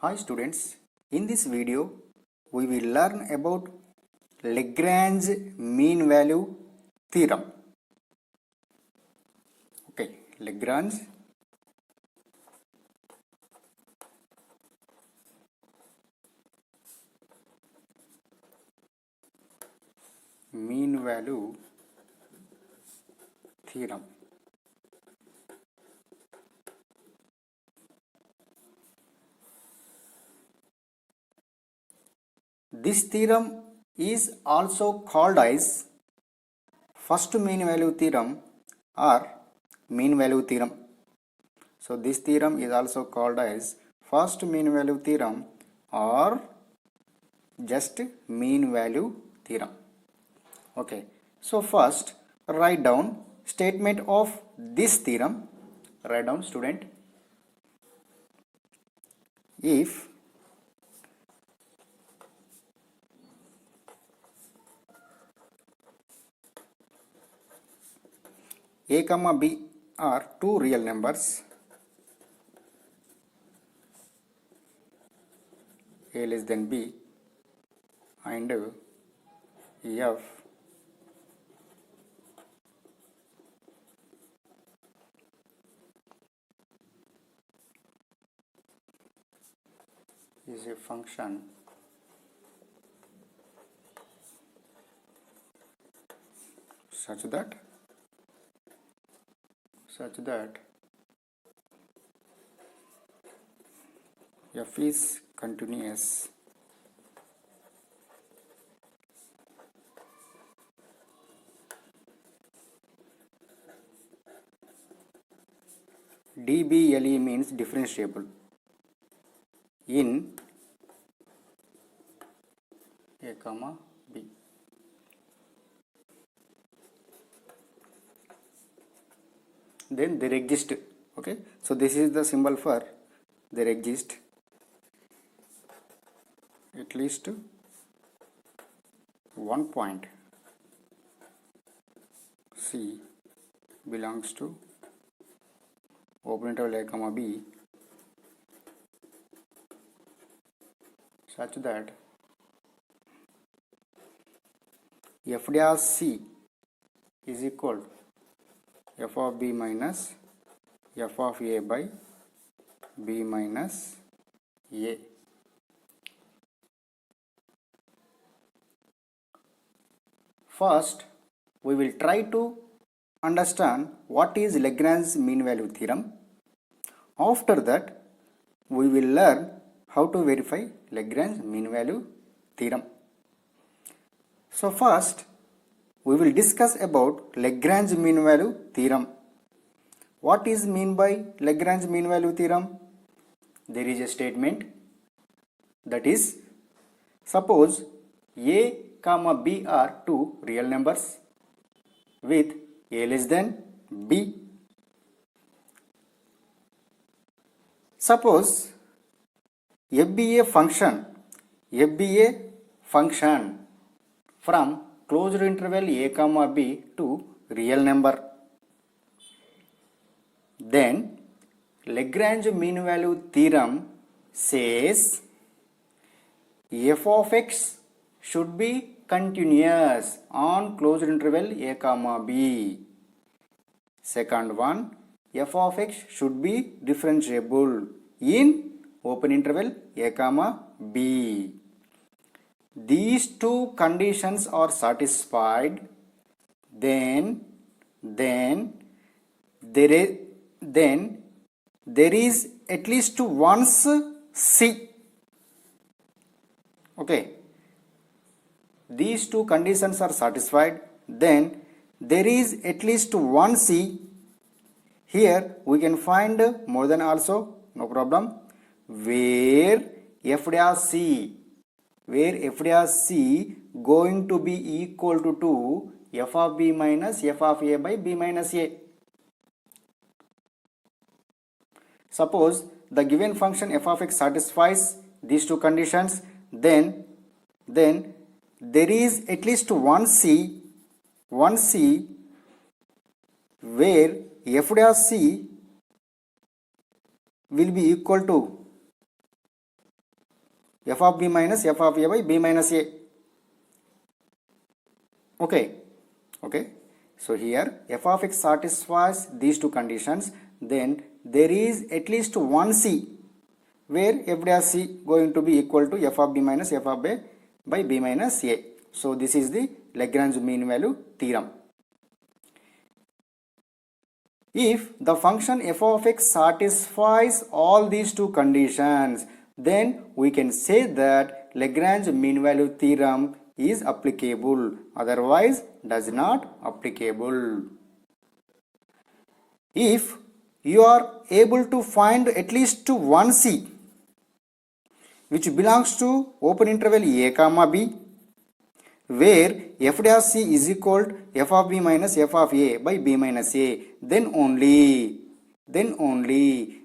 Hi students, in this video we will learn about Lagrange mean value theorem. Okay, Lagrange mean value theorem. This theorem is also called as first mean value theorem or mean value theorem. So this theorem is also called as first mean value theorem or just mean value theorem. Okay, so first write down statement of this theorem. Write down, student. If a comma b are two real numbers, a less than b, and f is a function such that f is continuous DBLE means differentiable in a comma b. Then there exist. Okay, so this is the symbol for there exist at least one point C belongs to open interval a comma b such that f dash c is equal to f of b minus f of a by b minus a. First, we will try to understand what is Lagrange mean value theorem. After that, we will learn how to verify Lagrange mean value theorem. So first, we will discuss about Lagrange mean value theorem. What is mean by Lagrange mean value theorem? There is a statement that is, suppose a comma b are two real numbers with a less than b. Suppose f be a function from closed interval a comma b to real number. Then Lagrange mean value theorem says f of x should be continuous on closed interval a comma b. Second one, f of x should be differentiable in open interval a comma b. These two conditions are satisfied, then there is at least once c. Okay, these two conditions are satisfied, then there is at least one c. Here we can find more than also, no problem, where f dash c going to be equal to f of b minus f of a by b minus a. Suppose the given function f of x satisfies these two conditions, then there is at least one c where f dash c will be equal to f of b minus f of a by b minus a. Okay, okay. So here f of x satisfies these two conditions, then there is at least one c where f dash c going to be equal to f of b minus f of a by b minus a. So this is the Lagrange mean value theorem. If the function f of x satisfies all these two conditions, then we can say that Lagrange mean value theorem is applicable, otherwise does not applicable. If you are able to find at least one c which belongs to open interval a comma b, where f dash c is equal to f of b minus f of a by b minus a, then only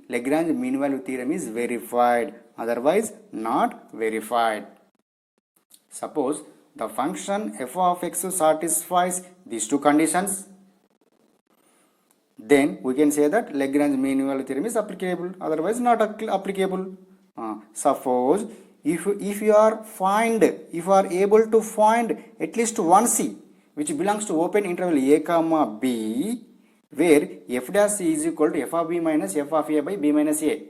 Lagrange mean value theorem is verified, otherwise not verified. Suppose the function f of x satisfies these two conditions, then we can say that Lagrange mean value theorem is applicable, otherwise not applicable. Suppose if you are able to find at least one c which belongs to open interval a comma b, where f dash c is equal to f of b minus f of a by b minus a,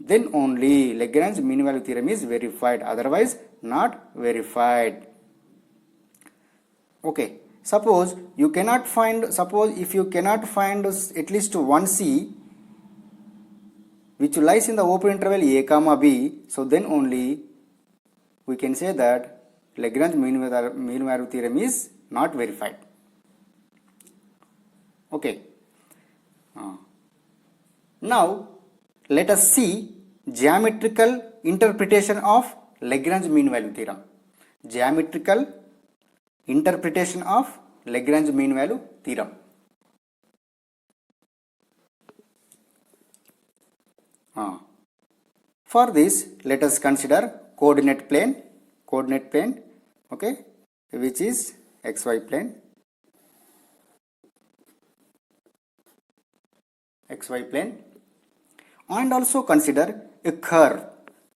then only Lagrange mean value theorem is verified, otherwise not verified. Okay, suppose if you cannot find at least one c which lies in the open interval a comma b, so then only we can say that Lagrange mean value theorem is not verified. Okay. Now let us see geometrical interpretation of Lagrange mean value theorem. Geometrical interpretation of Lagrange mean value theorem. For this, let us consider coordinate plane, okay, which is xy plane, and also consider a curve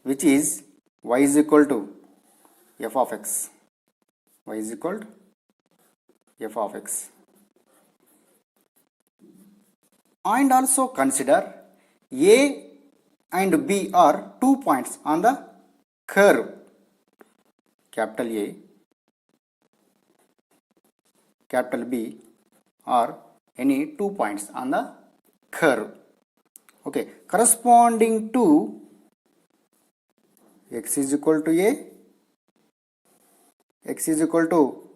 which is y is equal to f of x, and also consider a and b are 2 points on the curve, capital A, capital B are any 2 points on the curve. Okay, corresponding to x is equal to A, x is equal to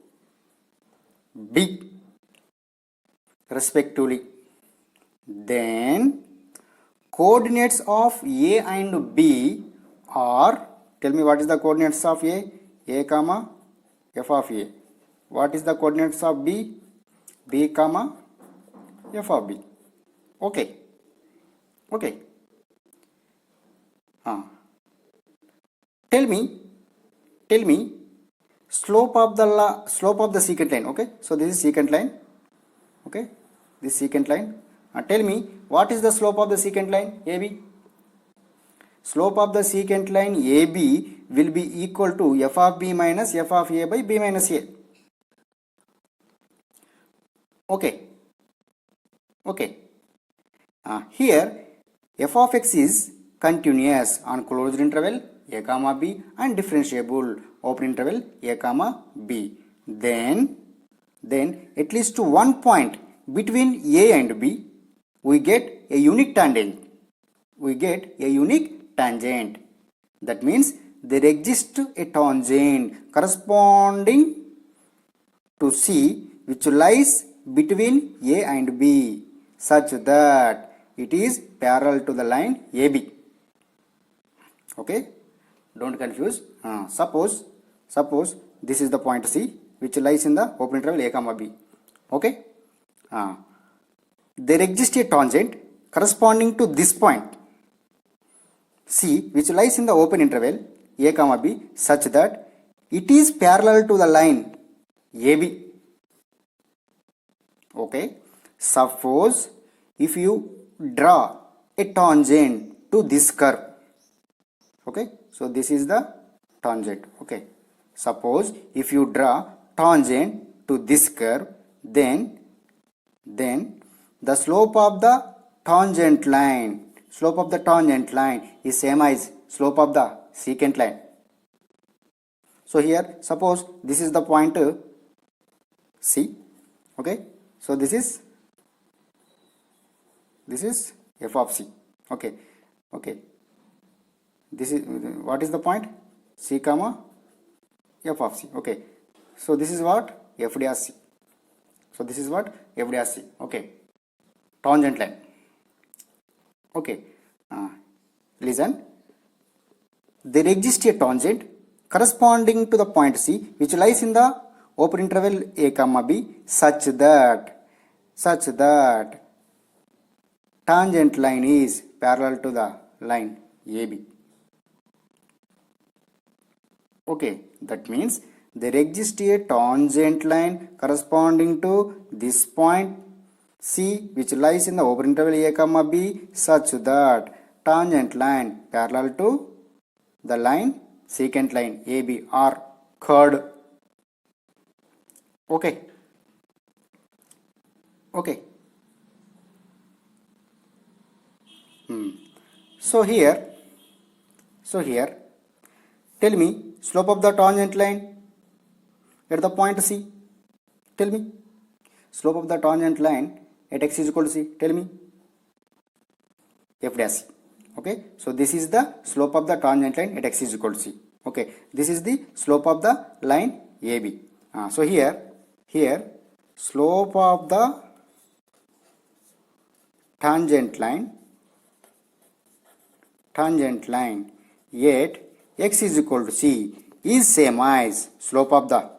B respectively. Then coordinates of A and B are, tell me what is the coordinates of A comma f of A. What is the coordinates of B comma f of B. Okay. Tell me slope of the secant line. Okay, so this is secant line. Okay, this secant line. Tell me what is the slope of the secant line AB. Slope of the secant line AB will be equal to f of b minus f of a by b minus a. Okay. Here f of x is continuous on closed interval a comma b and differentiable open interval a comma b. Then at least to one point between a and b we get a unique tangent. That means there exists a tangent corresponding to C which lies between A and B such that it is parallel to the line AB. Okay, don't confuse. Suppose this is the point C which lies in the open interval A comma B. Okay, there exists a tangent corresponding to this point C which lies in the open interval A comma B such that it is parallel to the line AB. Okay, suppose if you draw a tangent to this curve, okay, so this is the tangent. Okay, suppose if you draw tangent to this curve, then the slope of the tangent line is same as slope of the secant line. So here suppose this is the point C. Okay, so this is f of C. Okay, this is what is the point C comma f of C. Okay, so this is what f dash C. So this is what f dash C. Okay, tangent line. Okay, listen, there exists a tangent corresponding to the point C which lies in the open interval a comma b such that tangent line is parallel to the line AB. Okay, that means there exists a tangent line corresponding to this point C which lies in the open interval a comma b such that tangent line parallel to the line secant line AB are curved. Okay, so here tell me slope of the tangent line at the point C. Tell me slope of the tangent line at x is equal to C. Tell me f dash C. Okay, so this is the slope of the tangent line at x is equal to C. Okay, this is the slope of the line AB. So here slope of the tangent line at x is equal to C is same as slope of the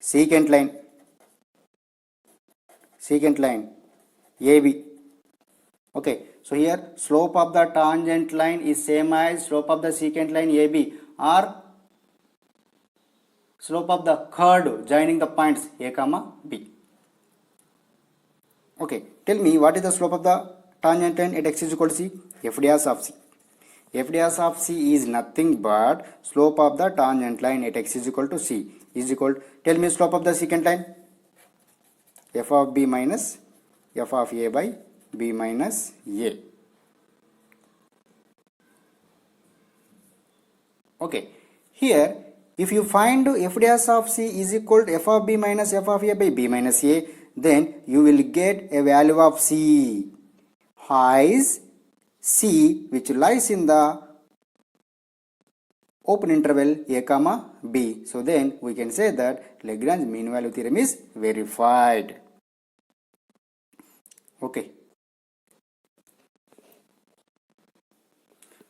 secant line AB. Okay, so here slope of the tangent line is same as slope of the secant line AB or slope of the curve joining the points A comma B. Okay, tell me what is the slope of the tangent line at x is equal to C? F dash of C. F dash of C is nothing but slope of the tangent line at x is equal to C is equal. Tell me slope of the secant line. F of B minus f of A by B minus A. Okay, here if you find f dash of C is equal to f of B minus f of A by B minus A, then you will get a value of C as C which lies in the open interval A comma B. So then we can say that Lagrange mean value theorem is verified. Okay,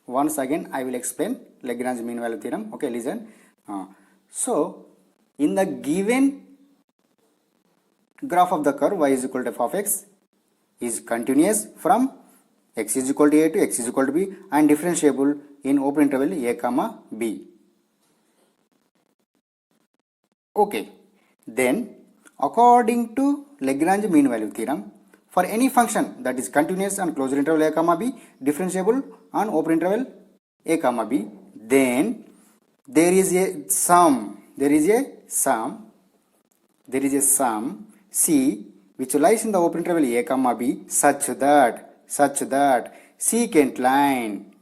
once again I will explain Lagrange mean value theorem. Okay, listen. So in the given graph of the curve y is equal to f of x is continuous from x is equal to a to x is equal to b and differentiable in open interval a comma b. Okay, then according to Lagrange mean value theorem, for any function that is continuous on closed interval a comma b, differentiable on open interval a comma b, then there is a sum C which lies in the open interval a comma b such that secant line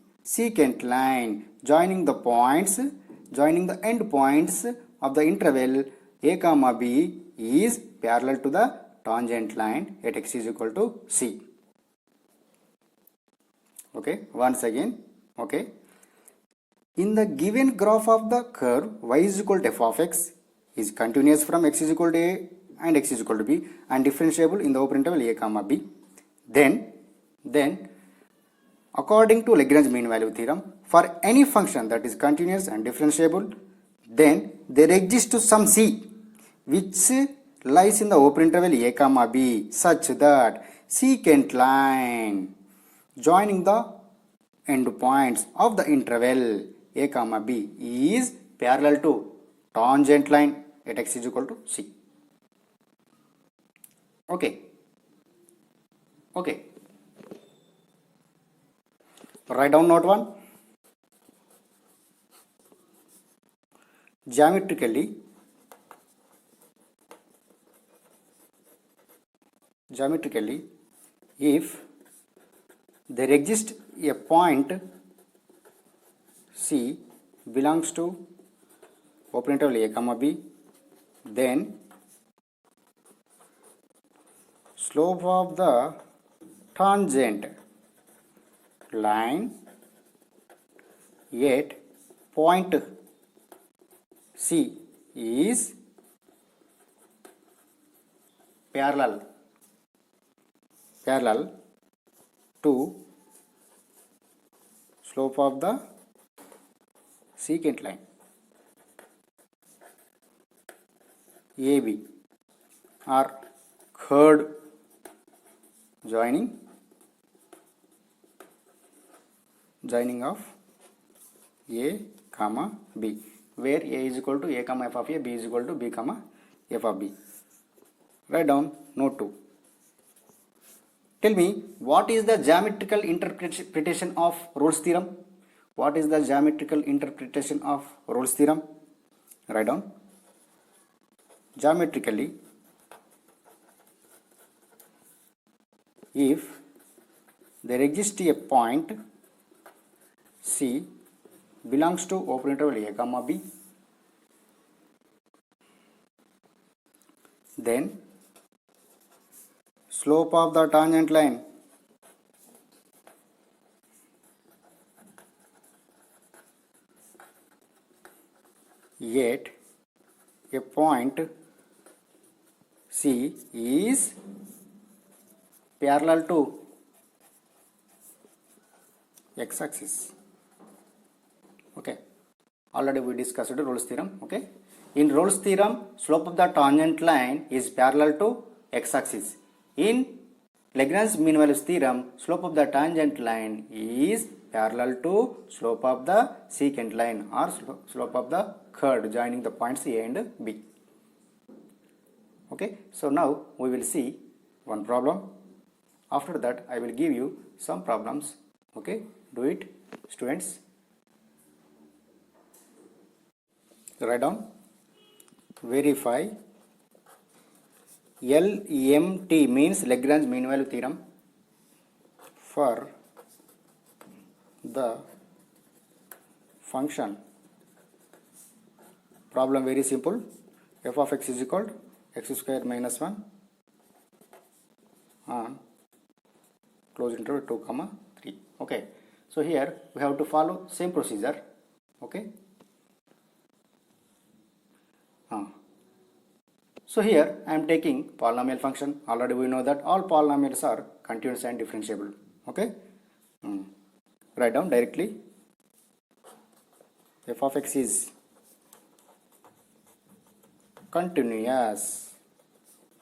joining the end points of the interval a comma b is parallel to the tangent line at x is equal to C. Okay, once again. Okay, in the given graph of the curve y is equal to f of x is continuous from x is equal to a and x is equal to b and differentiable in the open interval a comma b, then according to Lagrange mean value theorem, for any function that is continuous and differentiable, then there exists some C which lies in the open interval a comma b such that secant line joining the endpoints of the interval a comma b is parallel to tangent line at x is equal to C. Okay. Write down note 1. Geometrically, if there exists a point C belongs to open interval a comma b, then slope of the tangent line at point C is parallel to slope of the secant line AB, or third joining of A comma B, where A is equal to A comma f of A, B is equal to B comma f of B. Write down note 2. Tell me, what is the geometrical interpretation of Rolle's theorem? What is the geometrical interpretation of Rolle's theorem? Write down. Geometrically, if there exists a point C belongs to open interval a comma b, then slope of the tangent line at a point C is parallel to x-axis. Okay, already we discussed Rolle's theorem. Okay, in Rolle's theorem, slope of the tangent line is parallel to x-axis. In Lagrange mean value theorem, slope of the tangent line is parallel to slope of the secant line, or slope of the third joining the points A and B. Okay, so now we will see one problem. After that, I will give you some problems. Okay, do it, students. Write down. Verify. LMT means Lagrange mean value theorem for the function. Problem very simple. F of x is equal to x square minus 1 on close interval 2 comma 3. Okay, so here we have to follow same procedure. Okay, so here I am taking polynomial function. Already we know that all polynomials are continuous and differentiable. Okay, write down directly. F of x is continuous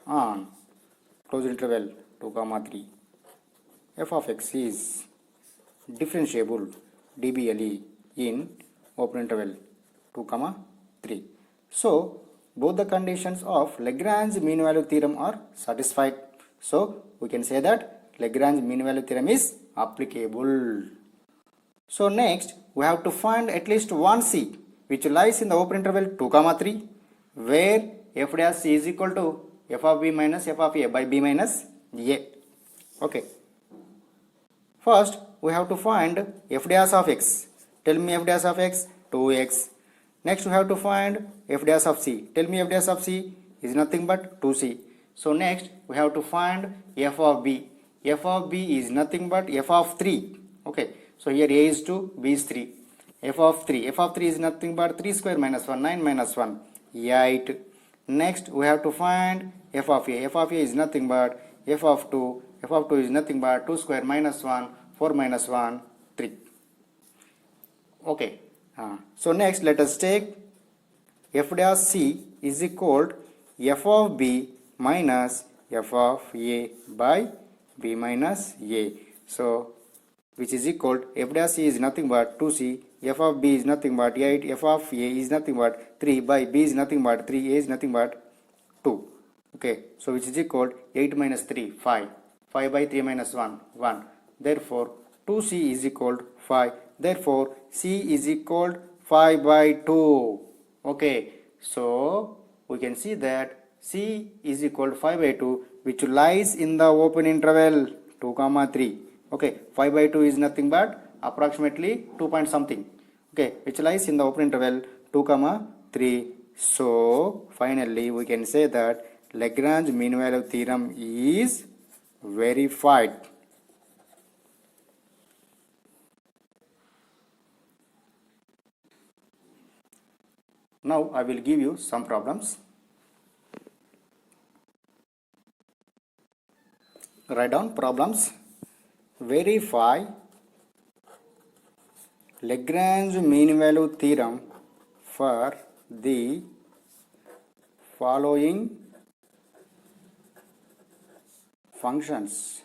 on close interval 2 comma 3. F of x is differentiable DBLE in open interval 2 comma 3. So both the conditions of Lagrange mean value theorem are satisfied. So we can say that Lagrange mean value theorem is applicable. So next we have to find at least one C which lies in the open interval 2 comma 3, where f dash C is equal to f of b minus f of a by b minus a. Okay, first we have to find f dash of x. Tell me f dash of x, 2x. Next we have to find f dash of c. Tell me f dash of c is nothing but 2c. So next we have to find f of b. F of b is nothing but f of 3. Okay, so here a is 2, b is 3. F of 3 is nothing but 3 square minus 1, 9 minus 1, 8. Next we have to find f of a. F of a is nothing but f of 2. F of 2 is nothing but 2 square minus 1, 4 minus 1, 3. Okay, so next let us take f dash c is equal to f of b minus f of a by b minus a. So which is equal to f dash c is nothing but 2c, f of b is nothing but 8, f of a is nothing but 3 by b is nothing but 3, a is nothing but 2. Okay, so which is equal to 8 minus 3, 5, 5 by 3 minus 1, 1. Therefore 2c is equal to 5. Therefore, c is equal to 5 by 2. Okay, so we can see that c is equal to 5 by 2, which lies in the open interval 2 comma 3. Okay, 5 by 2 is nothing but approximately 2 point something. Okay, which lies in the open interval 2 comma 3. So finally we can say that Lagrange mean value theorem is verified. Now I will give you some problems. Write down problems. Verify Lagrange mean value theorem for the following functions.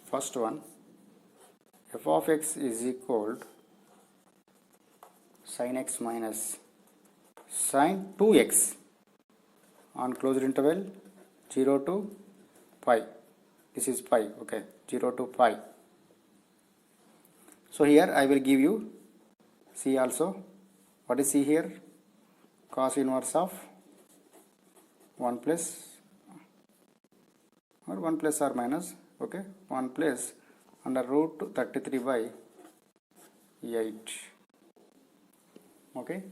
First one, f of x is equal to sin x minus sin 2x on closed interval 0 to pi. This is pi, okay, 0 to pi. So here I will give you c also. What is c here? Cos inverse of 1 plus or 1 plus or minus, okay, 1 plus under root 33 by 8. Okay,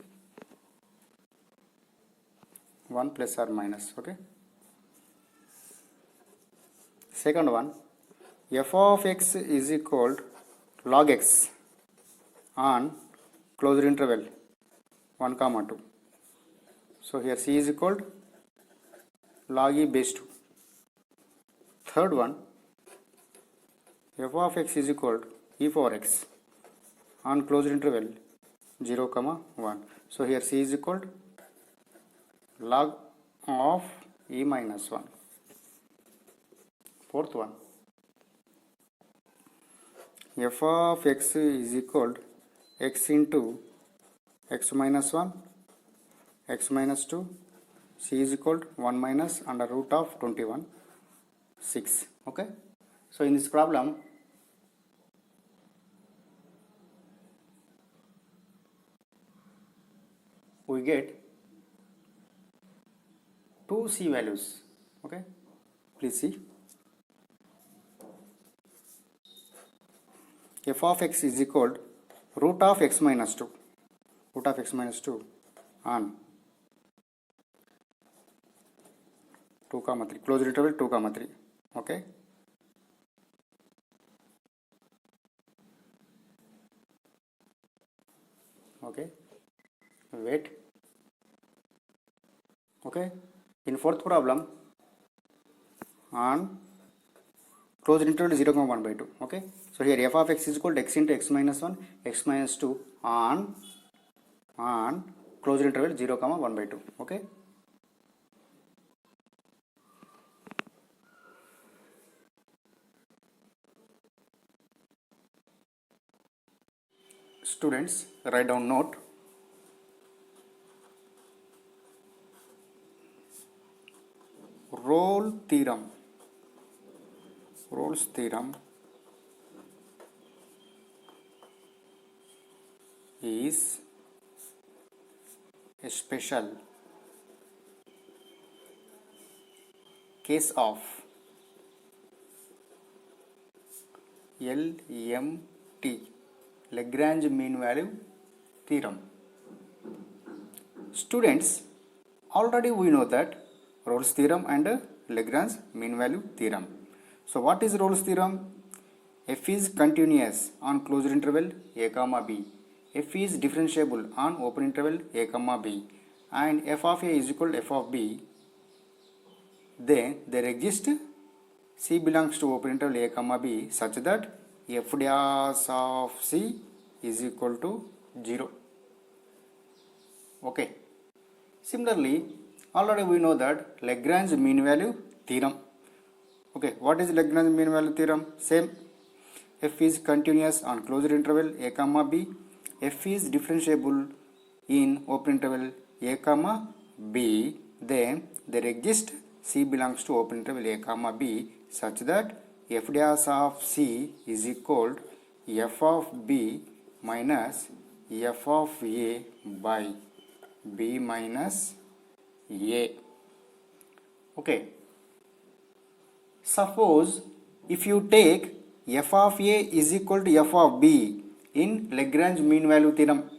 1 plus or minus. Okay, second one, f of x is equal to log x on closed interval 1 comma 2. So here c is equal to log e base 2. Third one, f of x is equal to e power x on closed interval 0 comma 1. So here c is equal to log of e minus 1. Fourth one, f of x is equal to x into x minus 1, x minus 2, c is equal to 1 minus under root of 21, 6. Okay, so in this problem we get two c values. Okay, please see. F of x is equal to root of x minus 2, root of x minus 2 on 2 comma 3, closed interval 2 comma 3. Okay, okay, wait. Okay, in fourth problem on closed interval 0 comma 1 by 2. Okay, so here f of x is equal to x into x minus 1, x minus 2 on closed interval 0 comma 1 by 2. Okay, students, write down note. Rolle's theorem is a special case of LMT, Lagrange mean value theorem. Students, already we know that Rolle's theorem and Lagrange mean value theorem. So what is Rolle's theorem? F is continuous on closed interval a comma b. F is differentiable on open interval a comma b, and f of a is equal to f of b. Then there exists c belongs to open interval a comma b such that f dash of c is equal to 0. Okay. Similarly, already we know that Lagrange mean value theorem. Okay, what is Lagrange mean value theorem? Same. F is continuous on closed interval a comma b. F is differentiable in open interval a comma B, then there exists C belongs to open interval A comma B such that f dash of C is equal to f of B minus f of A by B minus A. Okay. Suppose if you take f of A is equal to f of B in Lagrange mean value theorem.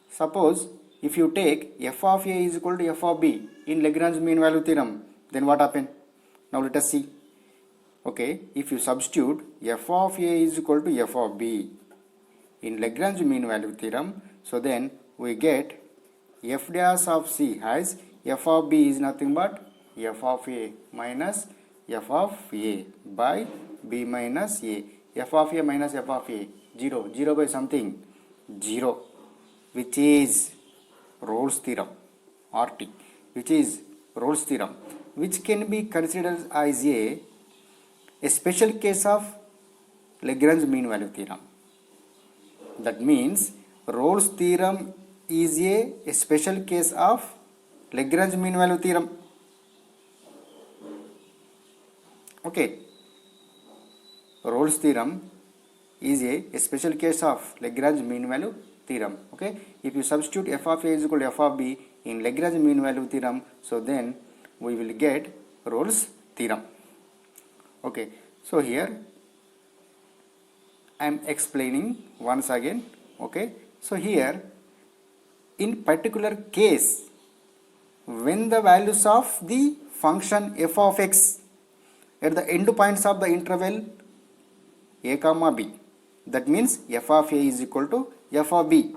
Suppose if you take f of A is equal to f of B in Lagrange mean value theorem, then what happen? Now let us see. Okay, if you substitute f of A is equal to f of B in Lagrange mean value theorem, so then we get f dash of C as f of B is nothing but f of A minus f of A by B minus A. F of A minus f of A, 0. 0 by something, 0, which is Rolle's theorem, RT, which is Rolle's theorem, which can be considered as a special case of Lagrange mean value theorem. That means Rolle's theorem is a special case of Lagrange mean value theorem. Okay, Rolle's theorem is a special case of Lagrange mean value theorem. Okay, if you substitute f of A is equal to f of B in Lagrange mean value theorem, so then we will get Rolle's theorem. Okay, so here I am explaining once again. Okay, so here in particular case, when the values of the function f of x at the end points of the interval a comma b, that means f of A is equal to f of B.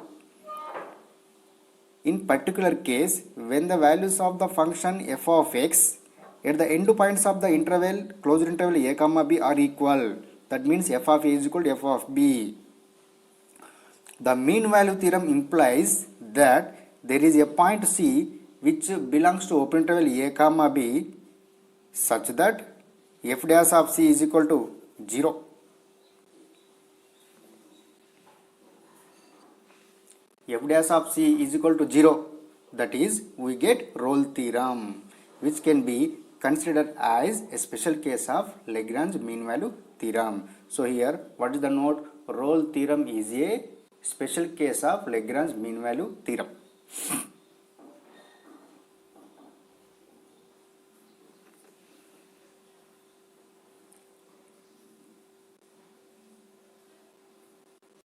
In particular case, when the values of the function f of x at the end points of the interval closed interval a comma b are equal, that means f of A is equal to f of B. The mean value theorem implies that there is a point C which belongs to open interval a comma b such that f dash of C is equal to 0. F dash of C is equal to 0. That is, we get Rolle theorem, which can be considered as a special case of Lagrange mean value theorem. So here, what is the note? Rolle theorem is a special case of Lagrange mean value theorem.